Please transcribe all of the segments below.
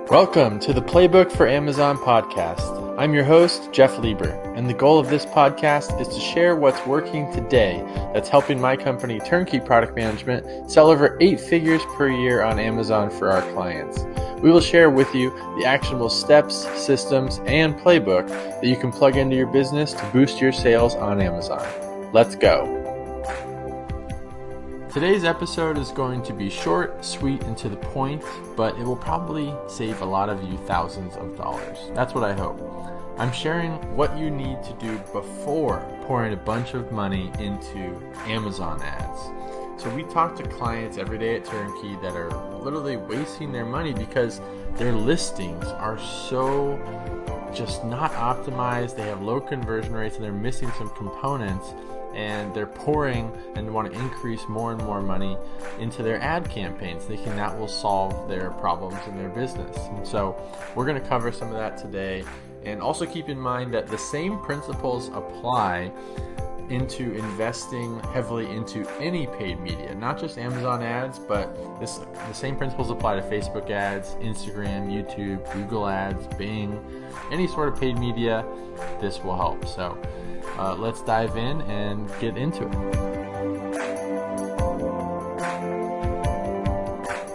Welcome to the Playbook for Amazon podcast. I'm your host, Jeff Lieber, and the goal of this podcast is to share what's working today that's helping my company, Turnkey Product Management, sell over 8 figures per year on Amazon for our clients. We will share with you the actionable steps, systems, and playbook that you can plug into your business to boost your sales on Amazon. Let's go. Today's episode is going to be short, sweet, and to the point, but it will probably save a lot of you thousands of dollars. That's what I hope. I'm sharing what you need to do before pouring a bunch of money into Amazon ads. So we talk to clients every day at Turnkey that are literally wasting their money because their listings are so just not optimized. They have low conversion rates and they're missing some components, and they're pouring and want to increase more and more money into their ad campaigns, thinking that will solve their problems in their business. And so we're going to cover some of that today, and also keep in mind that the same principles apply into investing heavily into any paid media, not just Amazon ads, but the same principles apply to Facebook ads, Instagram, YouTube, Google ads, Bing, any sort of paid media. This will help. So let's dive in and get into it.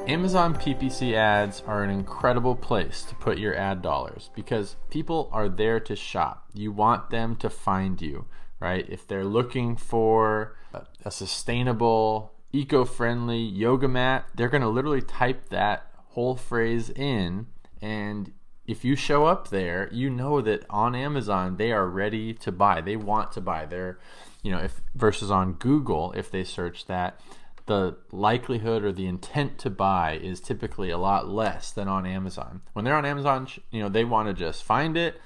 Amazon PPC ads are an incredible place to put your ad dollars because people are there to shop. You want them to find you, right? If they're looking for a sustainable, eco-friendly yoga mat, they're going to literally type that whole phrase in, and if you show up there, you know that on Amazon they are ready to buy. They want to buy. They're, if versus on Google, if they search that, the likelihood or the intent to buy is typically a lot less than on Amazon. When they're on Amazon, they want to just find it,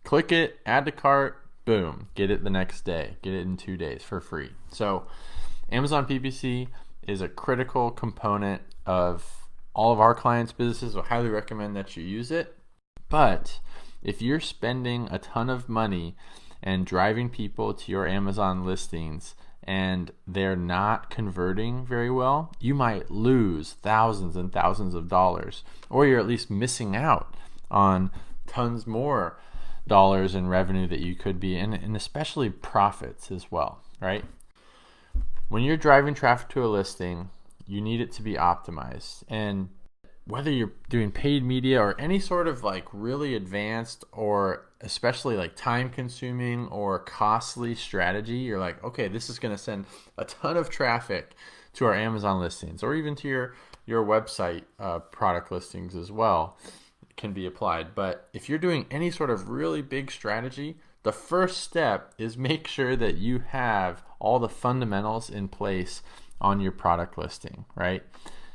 click it, add to cart, boom, get it the next day, get it in 2 days for free. So Amazon PPC is a critical component of all of our clients' businesses. I highly recommend that you use it. But if you're spending a ton of money and driving people to your Amazon listings and they're not converting very well, you might lose thousands and thousands of dollars, or you're at least missing out on tons more dollars in revenue that you could be in, and especially profits as well, right? When you're driving traffic to a listing, you need it to be optimized. And whether you're doing paid media or any sort of really advanced or especially time consuming or costly strategy, you're like, okay, this is going to send a ton of traffic to our Amazon listings, or even to your website product listings as well. It can be applied. But if you're doing any sort of really big strategy, the first step is make sure that you have all the fundamentals in place on your product listing, right?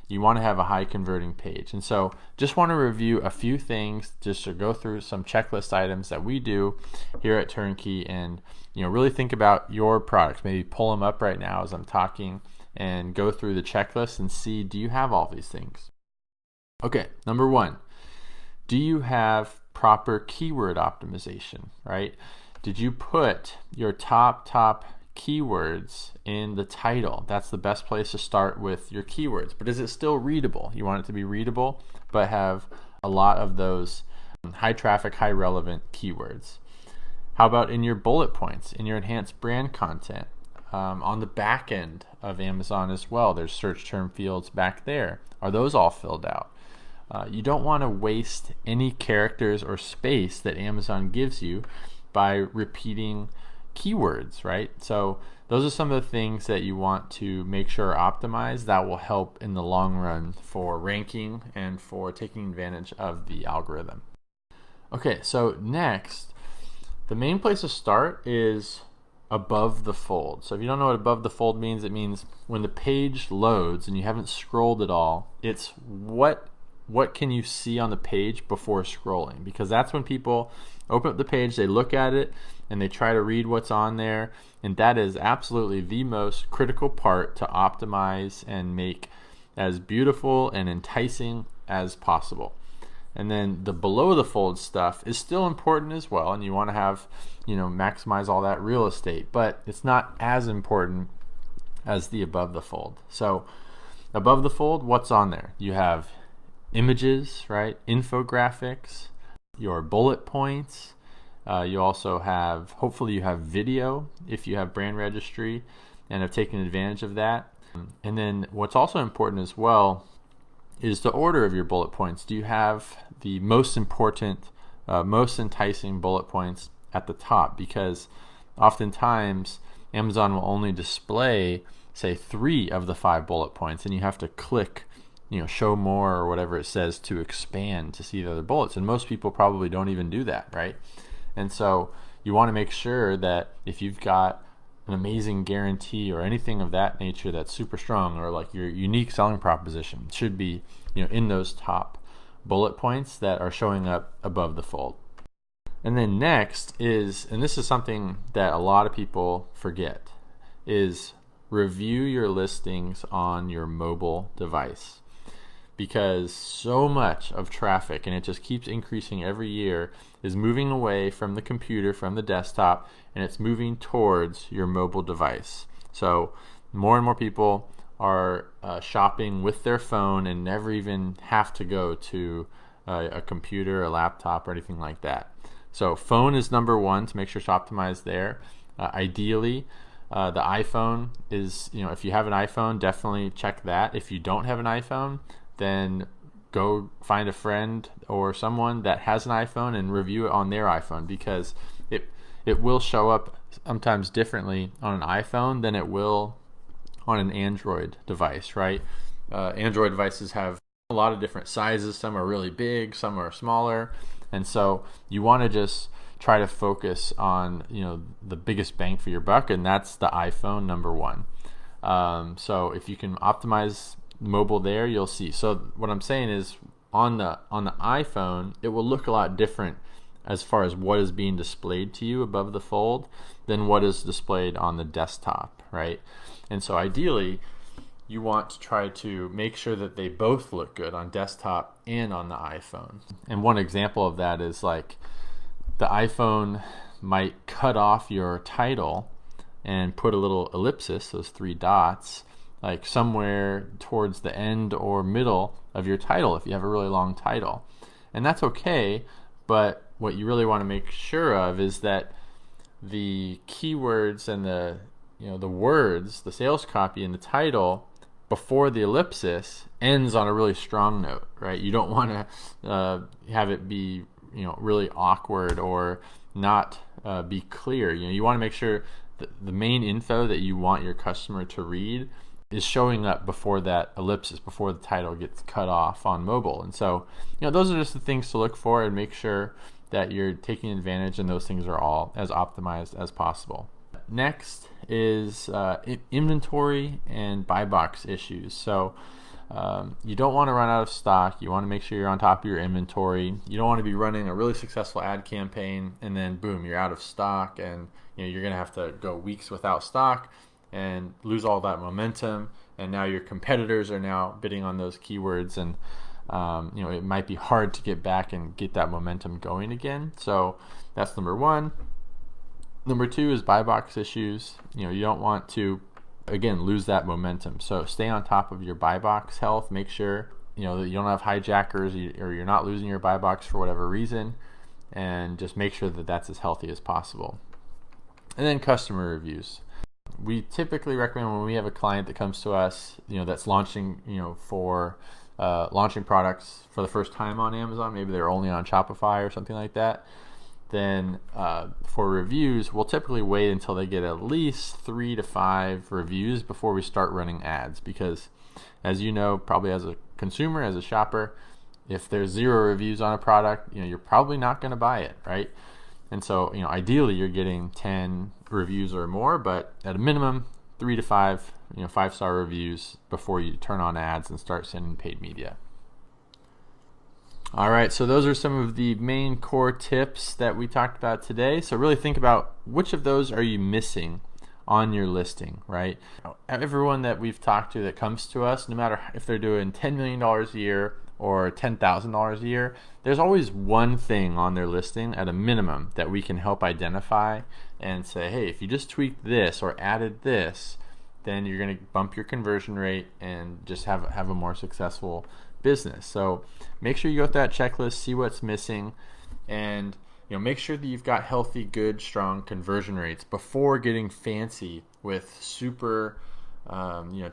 You want to have a high converting page. And so just want to review a few things, just to go through some checklist items that we do here at Turnkey, and really think about your products. Maybe pull them up right now as I'm talking and go through the checklist and see, do you have all these things? Okay, number 1, do you have proper keyword optimization, right? Did you put your top keywords in the title? That's the best place to start with your keywords. But is it still readable? You want it to be readable, but have a lot of those high traffic, high relevant keywords. How about in your bullet points, in your enhanced brand content? On the back end of Amazon as well, there's search term fields back there. Are those all filled out? You don't want to waste any characters or space that Amazon gives you by repeating keywords, right? So those are some of the things that you want to make sure are optimized. That will help in the long run for ranking and for taking advantage of the algorithm. Okay, so next, the main place to start is above the fold. So if you don't know what above the fold means, it means when the page loads and you haven't scrolled at all, it's what can you see on the page before scrolling? Because that's when people open up the page, they look at it, and they try to read what's on there. And that is absolutely the most critical part to optimize and make as beautiful and enticing as possible. And then the below the fold stuff is still important as well, and you want to have, maximize all that real estate, but it's not as important as the above the fold. So above the fold, what's on there? You have images, right? Infographics, your bullet points. You also have, hopefully you have video if you have brand registry and have taken advantage of that. And then what's also important as well is the order of your bullet points. Do you have the most important, most enticing bullet points at the top? Because oftentimes Amazon will only display, say, 3 of the 5 bullet points, and you have to click, show more or whatever it says to expand to see the other bullets. And most people probably don't even do that, right? And so you want to make sure that if you've got an amazing guarantee or anything of that nature that's super strong, or like your unique selling proposition should be, in those top bullet points that are showing up above the fold. And then next is, and this is something that a lot of people forget, is review your listings on your mobile device. Because so much of traffic, and it just keeps increasing every year, is moving away from the computer, from the desktop, and it's moving towards your mobile device. So more and more people are shopping with their phone and never even have to go to a computer, a laptop, or anything like that. So phone is number one to make sure it's optimized there. Ideally, the iPhone is, if you have an iPhone, definitely check that. If you don't have an iPhone, then go find a friend or someone that has an iPhone and review it on their iPhone, because it will show up sometimes differently on an iPhone than it will on an Android device, right? Android devices have a lot of different sizes. Some are really big, some are smaller, and so you want to just try to focus on the biggest bang for your buck, and that's the iPhone number one. So if you can optimize mobile there, you'll see. So what I'm saying is, on the iPhone, it will look a lot different as far as what is being displayed to you above the fold than what is displayed on the desktop, right? And so ideally, you want to try to make sure that they both look good on desktop and on the iPhone. And one example of that is, like, the iPhone might cut off your title and put a little ellipsis, those 3 dots, like somewhere towards the end or middle of your title if you have a really long title. And that's okay, but what you really want to make sure of is that the keywords and the words, the sales copy in the title before the ellipsis ends on a really strong note, right? You don't want to have it be really awkward or not be clear. You want to make sure that the main info that you want your customer to read is showing up before that ellipsis, before the title gets cut off on mobile. And so, those are just the things to look for, and make sure that you're taking advantage and those things are all as optimized as possible. Next is inventory and buy box issues. So you don't want to run out of stock. You want to make sure you're on top of your inventory. You don't want to be running a really successful ad campaign and then boom, you're out of stock, and you're going to have to go weeks without stock and lose all that momentum, and now your competitors are now bidding on those keywords, and it might be hard to get back and get that momentum going again. So that's number one. Number two is buy box issues. You don't want to, again, lose that momentum. So stay on top of your buy box health. Make sure that you don't have hijackers, or you're not losing your buy box for whatever reason, and just make sure that that's as healthy as possible. And then customer reviews. We typically recommend, when we have a client that comes to us, that's launching, for launching products for the first time on Amazon, maybe they're only on Shopify or something like that, then for reviews, we'll typically wait until they get at least 3 to 5 reviews before we start running ads. Because, as you know, probably as a consumer, as a shopper, if there's 0 reviews on a product, you're probably not going to buy it, right? And so, ideally you're getting 10 reviews or more, but at a minimum, 3 to 5, 5-star reviews before you turn on ads and start sending paid media. All right, so those are some of the main core tips that we talked about today. So really think about which of those are you missing on your listing, right? Everyone that we've talked to that comes to us, no matter if they're doing $10 million a year or $10,000 a year, there's always one thing on their listing at a minimum that we can help identify and say, hey, if you just tweaked this or added this, then you're going to bump your conversion rate and just have a more successful business. So make sure you go through that checklist, see what's missing, and make sure that you've got healthy, good, strong conversion rates before getting fancy with super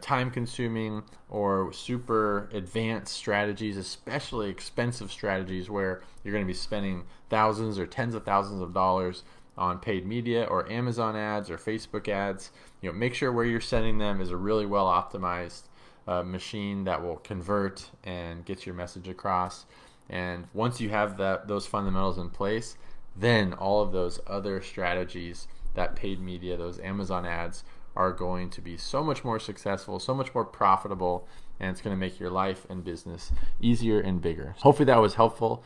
time-consuming or super advanced strategies, especially expensive strategies where you're going to be spending thousands or tens of thousands of dollars on paid media or Amazon ads or Facebook ads. Make sure where you're sending them is a really well optimized machine that will convert and get your message across. And once you have those fundamentals in place, then all of those other strategies, that paid media, those Amazon ads, are going to be so much more successful, so much more profitable, and it's going to make your life and business easier and bigger. Hopefully that was helpful.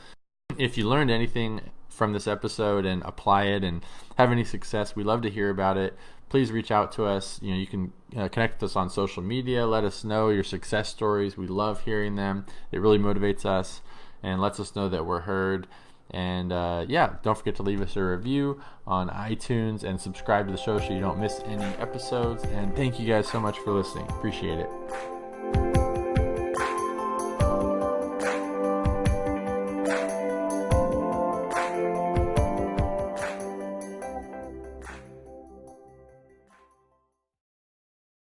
If you learned anything from this episode and apply it and have any success, we'd love to hear about it. Please reach out to us. You can connect with us on social media. Let us know your success stories. We love hearing them. It really motivates us and lets us know that we're heard. And don't forget to leave us a review on iTunes and subscribe to the show so you don't miss any episodes. And thank you guys so much for listening. Appreciate it.